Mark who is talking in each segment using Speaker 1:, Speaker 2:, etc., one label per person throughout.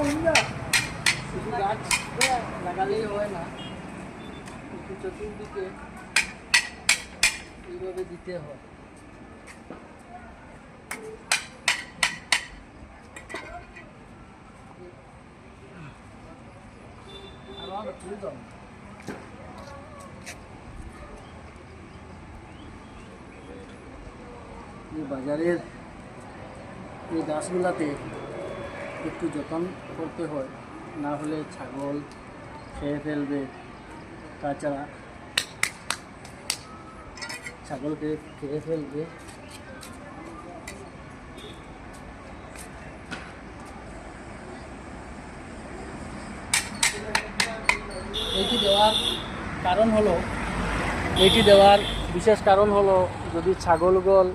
Speaker 1: শুধু গাছ লাগালেই হয় না, একটু চতুর্দিকে এইভাবে দিতে হয়। বাজারের এই গাছগুলাতে একটু যত্ন করতে হয়, না হলে ছাগল খেয়ে ফেলবে। তাছাড়া ছাগলকে খেয়ে ফেলবে। এইটি দেওয়ার বিশেষ কারণ হলো যদি ছাগলগল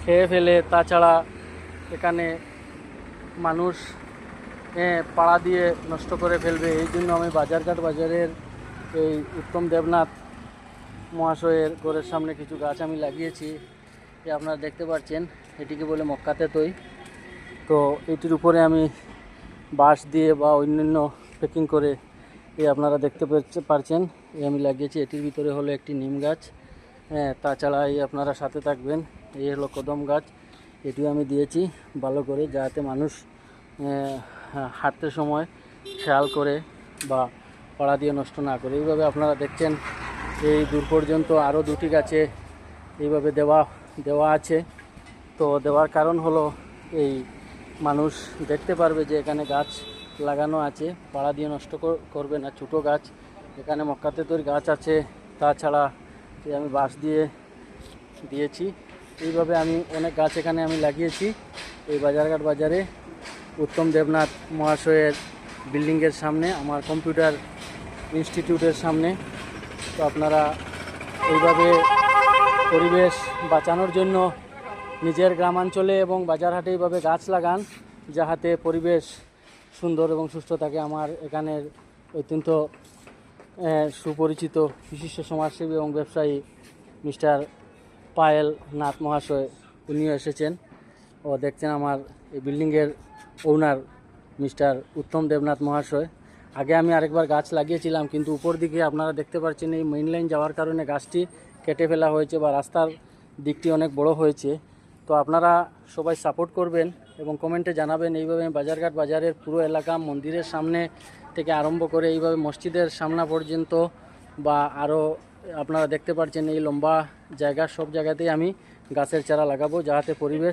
Speaker 1: খেয়ে ফেলে, তাছাড়া এখানে মানুষ পাড়া দিয়ে নষ্ট করে ফেলবে। এই জন্য আমি বাজারের এই উত্তম দেবনাথ মহাশয়ের ঘরের সামনে কিছু গাছ আমি লাগিয়েছি। আপনারা দেখতে পাচ্ছেন, এটিকে বলে মক্কাতে তৈ। তো এটির উপরে আমি বাঁশ দিয়ে বা অন্যান্য প্যাকিং করে আপনারা দেখতে পাচ্ছেন আমি লাগিয়েছি। এটির ভিতরে হলো একটি নিম গাছ, তাছাড়া আপনারা সাথে থাকবেন। এই হলো কদম গাছ, এটিও আমি দিয়েছি ভালো করে, যাতে মানুষ হাঁটতে সময় খেয়াল করে বা পাড়া দিয়ে নষ্ট না করে। এইভাবে আপনারা দেখছেন এই দূর পর্যন্ত আরও দুটি গাছে এইভাবে দেওয়া আছে। তো দেওয়ার কারণ হলো এই মানুষ দেখতে পারবে যে এখানে গাছ লাগানো আছে, পাড়া দিয়ে নষ্ট করবে না। ছোটো গাছ, এখানে মক্কাতে তৈরি গাছ আছে, তাছাড়া আমি বাঁশ দিয়েছি। এইভাবে আমি অনেক গাছ এখানে আমি লাগিয়েছি এই বাজারঘাট বাজারে উত্তম দেবনাথ মহাশয়ের বিল্ডিংয়ের সামনে, আমার কম্পিউটার ইনস্টিটিউটের সামনে। তো আপনারা এইভাবে পরিবেশ বাঁচানোর জন্য নিজের গ্রামাঞ্চলে এবং বাজারহাটে এইভাবে গাছ লাগান, যাহাতে পরিবেশ সুন্দর এবং সুস্থ থাকে। আমার এখানের অত্যন্ত সুপরিচিত বিশিষ্ট সমাজসেবী এবং ব্যবসায়ী মিস্টার পায়েল নাথ মহাশয়, উনিও এসেছেন। ও দেখছেন আমার এই বিল্ডিংয়ের ওনার মিস্টার উত্তম দেবনাথ মহাশয়। আগে আমি আরেকবার গাছ লাগিয়েছিলাম, কিন্তু উপর দিকে আপনারা দেখতে পাচ্ছেন এই মেইন লাইন যাওয়ার কারণে গাছটি কেটে ফেলা হয়েছে বা রাস্তার দিকটি অনেক বড় হয়েছে। তো আপনারা সবাই সাপোর্ট করবেন এবং কমেন্টে জানাবেন। এইভাবে বাজারঘাট বাজারের পুরো এলাকা, মন্দিরের সামনে থেকে আরম্ভ করে এইভাবে মসজিদের সামনা পর্যন্ত বা আরও আপনারা দেখতে পাচ্ছেন এই লম্বা জায়গা, সব জায়গাতেই আমি গাছের চারা লাগাবো, যাতে পরিবেশ